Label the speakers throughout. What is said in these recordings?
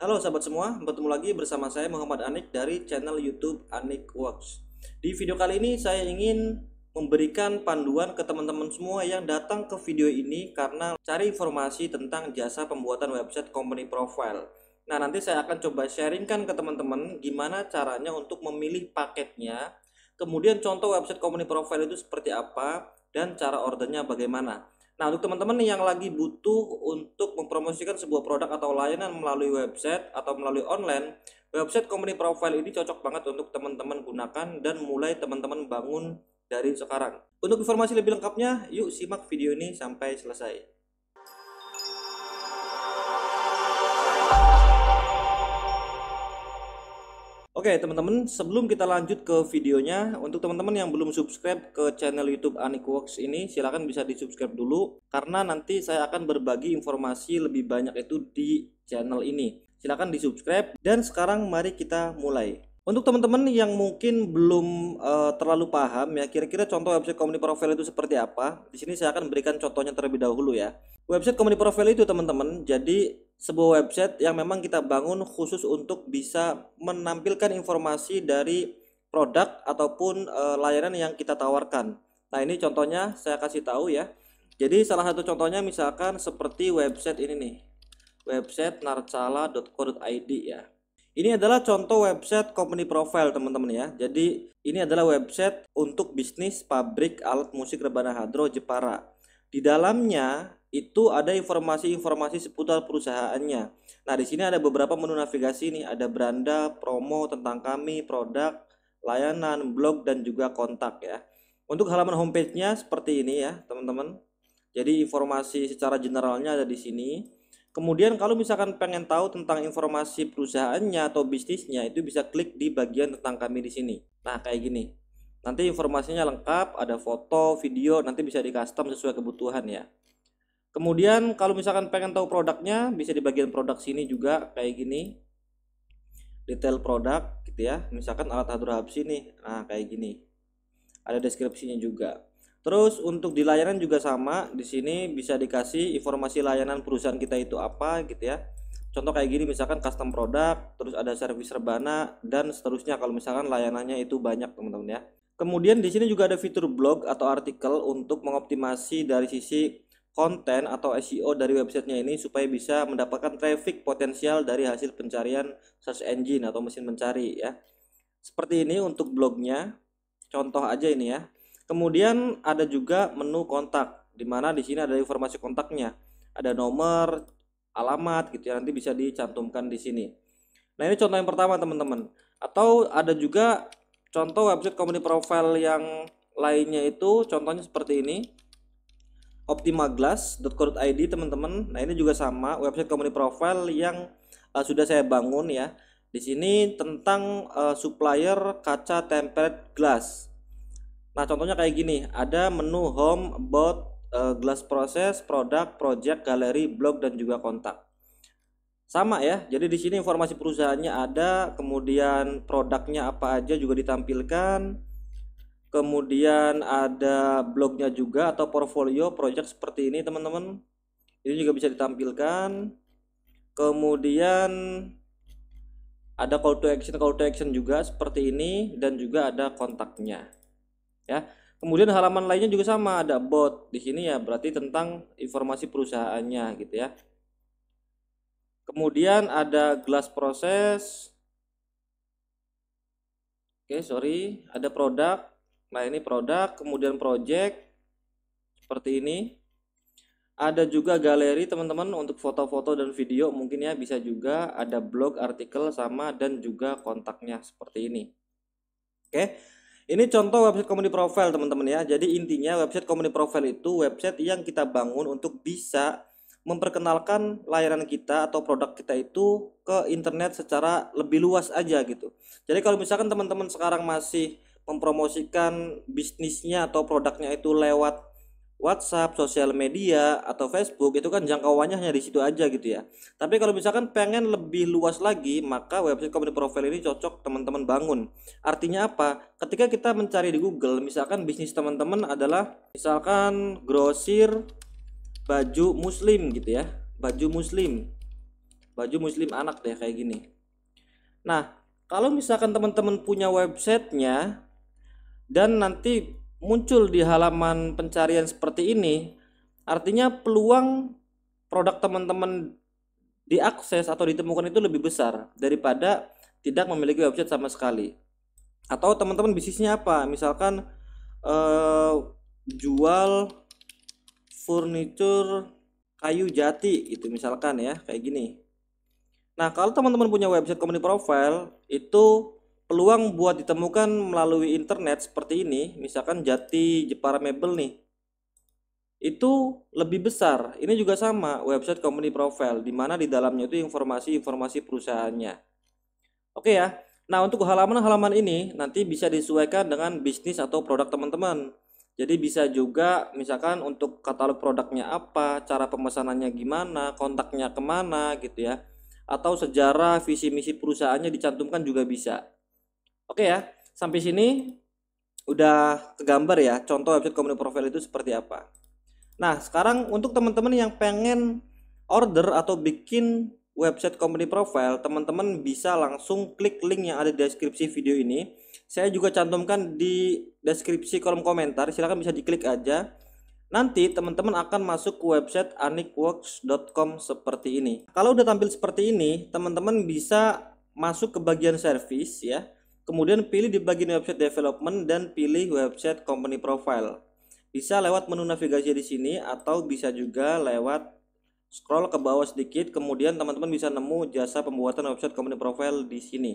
Speaker 1: Halo sahabat semua, bertemu lagi bersama saya Muhammad Anik dari channel YouTube Anik Works. Di video kali ini saya ingin memberikan panduan ke teman-teman semua yang datang ke video ini karena cari informasi tentang jasa pembuatan website company profile. Nah, nanti saya akan coba sharingkan ke teman-teman gimana caranya untuk memilih paketnya, kemudian contoh website company profile itu seperti apa, dan cara ordernya bagaimana. Nah, untuk teman-teman yang lagi butuh untuk mempromosikan sebuah produk atau layanan melalui website atau melalui online, website company profile ini cocok banget untuk teman-teman gunakan dan mulai teman-teman bangun dari sekarang. Untuk informasi lebih lengkapnya, yuk simak video ini sampai selesai. Oke teman-teman, sebelum kita lanjut ke videonya, untuk teman-teman yang belum subscribe ke channel YouTube Anikworks ini, silahkan bisa di subscribe dulu, karena nanti saya akan berbagi informasi lebih banyak itu di channel ini. Silahkan di subscribe, dan sekarang mari kita mulai. Untuk teman-teman yang mungkin belum terlalu paham ya, kira-kira contoh website company profile itu seperti apa, di sini saya akan berikan contohnya terlebih dahulu ya. Website company profile itu teman-teman, jadi sebuah website yang memang kita bangun khusus untuk bisa menampilkan informasi dari produk ataupun layanan yang kita tawarkan. Nah, ini contohnya saya kasih tahu ya. Jadi salah satu contohnya misalkan seperti website ini nih. Website narcala.co.id ya. Ini adalah contoh website company profile teman-teman ya. Jadi ini adalah website untuk bisnis pabrik alat musik Rebana Hadro Jepara. Di dalamnya itu ada informasi-informasi seputar perusahaannya. Nah, di sini ada beberapa menu navigasi nih, ada beranda, promo tentang kami, produk, layanan, blog, dan juga kontak ya. Untuk halaman homepage-nya seperti ini ya, teman-teman. Jadi informasi secara generalnya ada di sini. Kemudian kalau misalkan pengen tahu tentang informasi perusahaannya atau bisnisnya, itu bisa klik di bagian tentang kami di sini. Nah, kayak gini. Nanti informasinya lengkap, ada foto, video, nanti bisa di custom sesuai kebutuhan ya. Kemudian kalau misalkan pengen tahu produknya, bisa di bagian produk sini juga kayak gini. Detail produk gitu ya. Misalkan alat hadro habsi nih. Nah, kayak gini. Ada deskripsinya juga. Terus untuk di layanan juga sama, di sini bisa dikasih informasi layanan perusahaan kita itu apa gitu ya. Contoh kayak gini misalkan custom produk, terus ada servis rebana dan seterusnya kalau misalkan layanannya itu banyak teman-teman ya. Kemudian di sini juga ada fitur blog atau artikel untuk mengoptimasi dari sisi konten atau SEO dari websitenya ini supaya bisa mendapatkan traffic potensial dari hasil pencarian search engine atau mesin mencari ya. Seperti ini untuk blognya. Contoh aja ini ya. Kemudian ada juga menu kontak, di mana di sini ada informasi kontaknya, ada nomor, alamat gitu ya, nanti bisa dicantumkan di sini. Nah, ini contoh yang pertama teman-teman. Atau ada juga contoh website company profile yang lainnya itu, contohnya seperti ini, optimaglass.co.id teman-teman. Nah, ini juga sama website company profile yang sudah saya bangun ya. Di sini tentang supplier kaca tempered glass. Nah, contohnya kayak gini, ada menu home, about, glass process, produk, project, galeri, blog, dan juga kontak. Sama ya, jadi di sini informasi perusahaannya ada, kemudian produknya apa aja juga ditampilkan, kemudian ada blognya juga atau portfolio project seperti ini teman-teman. Ini juga bisa ditampilkan. Kemudian ada call to action juga seperti ini dan juga ada kontaknya. Ya. Kemudian halaman lainnya juga sama, ada about. Di sini ya berarti tentang informasi perusahaannya gitu ya. Kemudian ada glass process. Oke, sorry, ada produk. Nah, ini produk, kemudian project seperti ini. Ada juga galeri teman-teman untuk foto-foto dan video, mungkin ya bisa juga ada blog, artikel sama dan juga kontaknya seperti ini. Oke. Ini contoh website company profile teman-teman ya. Jadi intinya website company profile itu website yang kita bangun untuk bisa memperkenalkan layanan kita atau produk kita itu ke internet secara lebih luas aja gitu. Jadi kalau misalkan teman-teman sekarang masih mempromosikan bisnisnya atau produknya itu lewat WhatsApp, sosial media atau Facebook, itu kan jangkauannya hanya di situ aja gitu ya. Tapi kalau misalkan pengen lebih luas lagi, maka website company profile ini cocok teman-teman bangun. Artinya apa? Ketika kita mencari di Google, misalkan bisnis teman-teman adalah misalkan grosir baju muslim gitu ya. Baju muslim. baju muslim anak deh kayak gini. Nah, kalau misalkan teman-teman punya websitenya dan nanti muncul di halaman pencarian seperti ini, artinya peluang produk teman-teman diakses atau ditemukan itu lebih besar daripada tidak memiliki website sama sekali. Atau teman-teman bisnisnya apa? Misalkan jual furniture kayu jati itu misalkan ya, kayak gini. Nah, kalau teman-teman punya website company profile, itu peluang buat ditemukan melalui internet seperti ini, misalkan Jati Jepara Mebel nih, itu lebih besar. Ini juga sama, website company profile, di mana di dalamnya itu informasi-informasi perusahaannya. Oke ya. Nah, untuk halaman-halaman ini nanti bisa disesuaikan dengan bisnis atau produk teman-teman. Jadi bisa juga misalkan untuk katalog produknya apa, cara pemesanannya gimana, kontaknya kemana gitu ya. Atau sejarah, visi misi perusahaannya dicantumkan juga bisa. Oke ya, sampai sini udah kegambar ya contoh website company profile itu seperti apa. Nah, sekarang untuk teman-teman yang pengen order atau bikin website company profile, teman-teman bisa langsung klik link yang ada di deskripsi video ini. Saya juga cantumkan di deskripsi kolom komentar, silahkan bisa diklik aja. Nanti teman-teman akan masuk ke website anikworks.com seperti ini. Kalau udah tampil seperti ini, teman-teman bisa masuk ke bagian service ya. Kemudian pilih di bagian website development dan pilih website company profile. Bisa lewat menu navigasi di sini atau bisa juga lewat scroll ke bawah sedikit, kemudian teman-teman bisa nemu jasa pembuatan website company profile di sini.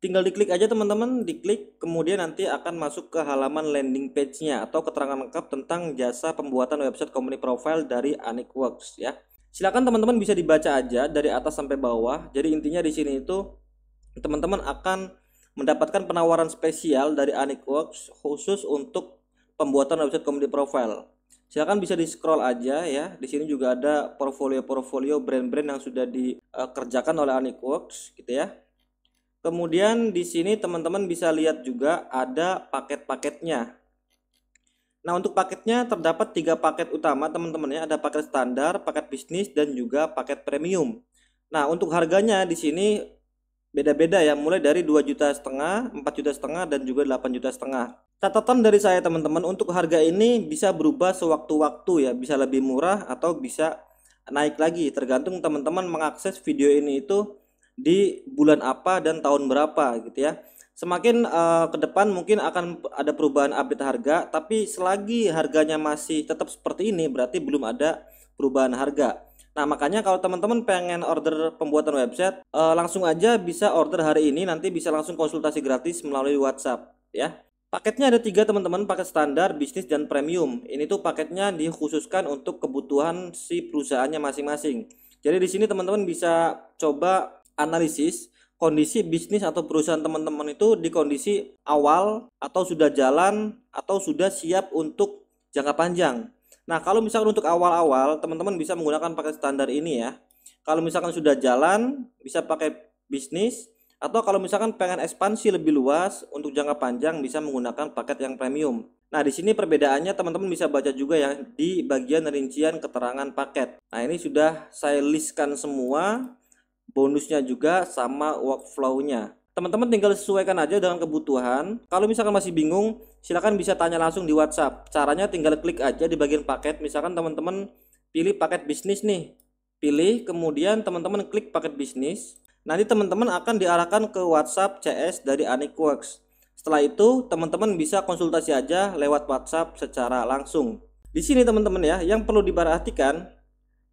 Speaker 1: Tinggal diklik aja teman-teman, diklik, kemudian nanti akan masuk ke halaman landing page-nya atau keterangan lengkap tentang jasa pembuatan website company profile dari Anikworks ya. Silakan teman-teman bisa dibaca aja dari atas sampai bawah. Jadi intinya di sini itu teman-teman akan mendapatkan penawaran spesial dari Anikworks khusus untuk pembuatan website company profile. Silakan bisa di scroll aja ya. Di sini juga ada portfolio brand-brand yang sudah dikerjakan oleh Anikworks gitu ya. Kemudian di sini teman-teman bisa lihat juga ada paket-paketnya. Nah, untuk paketnya terdapat 3 paket utama teman-teman ya. Ada paket standar, paket bisnis, dan juga paket premium. Nah, untuk harganya di sini beda-beda ya, mulai dari 2,5 juta, 4,5 juta, dan juga 8,5 juta. Catatan dari saya teman-teman, untuk harga ini bisa berubah sewaktu-waktu ya, bisa lebih murah atau bisa naik lagi, tergantung teman-teman mengakses video ini itu di bulan apa dan tahun berapa gitu ya. Semakin ke depan mungkin akan ada perubahan update harga, tapi selagi harganya masih tetap seperti ini berarti belum ada perubahan harga. Nah, makanya kalau teman-teman pengen order pembuatan website, langsung aja bisa order hari ini, nanti bisa langsung konsultasi gratis melalui WhatsApp ya. Paketnya ada 3 teman-teman, paket standar, bisnis, dan premium. Ini tuh paketnya dikhususkan untuk kebutuhan si perusahaannya masing-masing. Jadi di sini teman-teman bisa coba analisis kondisi bisnis atau perusahaan teman-teman itu di kondisi awal atau sudah jalan atau sudah siap untuk jangka panjang. Nah, kalau misalkan untuk awal-awal teman-teman bisa menggunakan paket standar ini ya. Kalau misalkan sudah jalan bisa pakai bisnis, atau kalau misalkan pengen ekspansi lebih luas untuk jangka panjang bisa menggunakan paket yang premium. Nah, di sini perbedaannya teman-teman bisa baca juga ya di bagian rincian keterangan paket. Nah, ini sudah saya listkan semua, bonusnya juga sama workflow-nya. Teman-teman tinggal sesuaikan aja dengan kebutuhan. Kalau misalkan masih bingung, silakan bisa tanya langsung di WhatsApp. Caranya tinggal klik aja di bagian paket. Misalkan teman-teman pilih paket bisnis nih. Pilih, kemudian teman-teman klik paket bisnis. Nanti teman-teman akan diarahkan ke WhatsApp CS dari Anikworks. Setelah itu, teman-teman bisa konsultasi aja lewat WhatsApp secara langsung. Di sini teman-teman ya, yang perlu diperhatikan,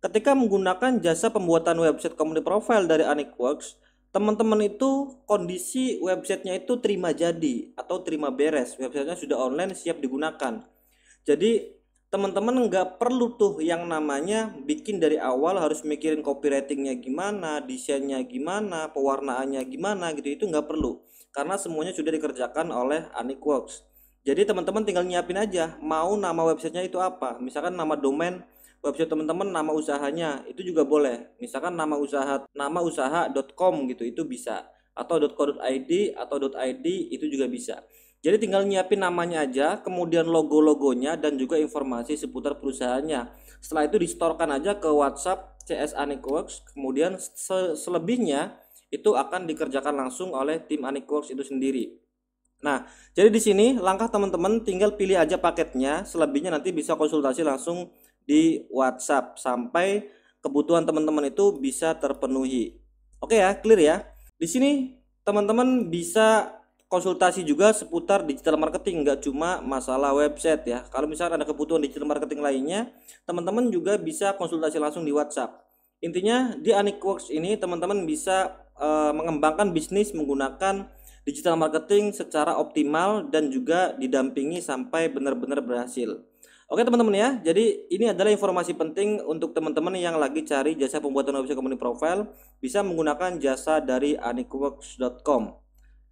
Speaker 1: ketika menggunakan jasa pembuatan website company profile dari Anikworks, teman-teman itu kondisi websitenya itu terima jadi atau terima beres, websitenya sudah online siap digunakan. Jadi teman-teman nggak perlu tuh yang namanya bikin dari awal harus mikirin copywritingnya gimana, desainnya gimana, pewarnaannya gimana gitu, itu nggak perlu karena semuanya sudah dikerjakan oleh Anikworks. Jadi teman-teman tinggal nyiapin aja mau nama websitenya itu apa, misalkan nama domain website teman-teman, nama usahanya itu juga boleh, misalkan nama usaha.com gitu, itu bisa, atau .co.id atau .id itu juga bisa. Jadi tinggal nyiapin namanya aja, kemudian logo-logonya dan juga informasi seputar perusahaannya. Setelah itu distorkan aja ke WhatsApp CS Anikworks, kemudian selebihnya itu akan dikerjakan langsung oleh tim Anikworks itu sendiri. Nah, jadi di sini langkah teman-teman tinggal pilih aja paketnya, selebihnya nanti bisa konsultasi langsung di WhatsApp sampai kebutuhan teman-teman itu bisa terpenuhi. Oke ya, clear ya. Di sini teman-teman bisa konsultasi juga seputar digital marketing, nggak cuma masalah website ya. Kalau misalnya ada kebutuhan digital marketing lainnya, teman-teman juga bisa konsultasi langsung di WhatsApp. Intinya di Anikworks ini teman-teman bisa mengembangkan bisnis menggunakan digital marketing secara optimal dan juga didampingi sampai benar-benar berhasil. Oke teman-teman ya, jadi ini adalah informasi penting untuk teman-teman yang lagi cari jasa pembuatan website company profile, bisa menggunakan jasa dari anikworks.com.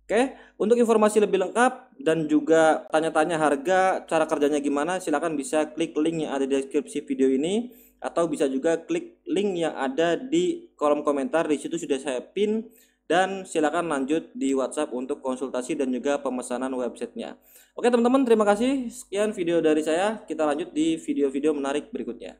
Speaker 1: Oke, untuk informasi lebih lengkap dan juga tanya-tanya harga, cara kerjanya gimana, silahkan bisa klik link yang ada di deskripsi video ini, atau bisa juga klik link yang ada di kolom komentar. Di situ sudah saya pin, dan silakan lanjut di WhatsApp untuk konsultasi dan juga pemesanan websitenya. Oke teman-teman, terima kasih. Sekian video dari saya. Kita lanjut di video-video menarik berikutnya.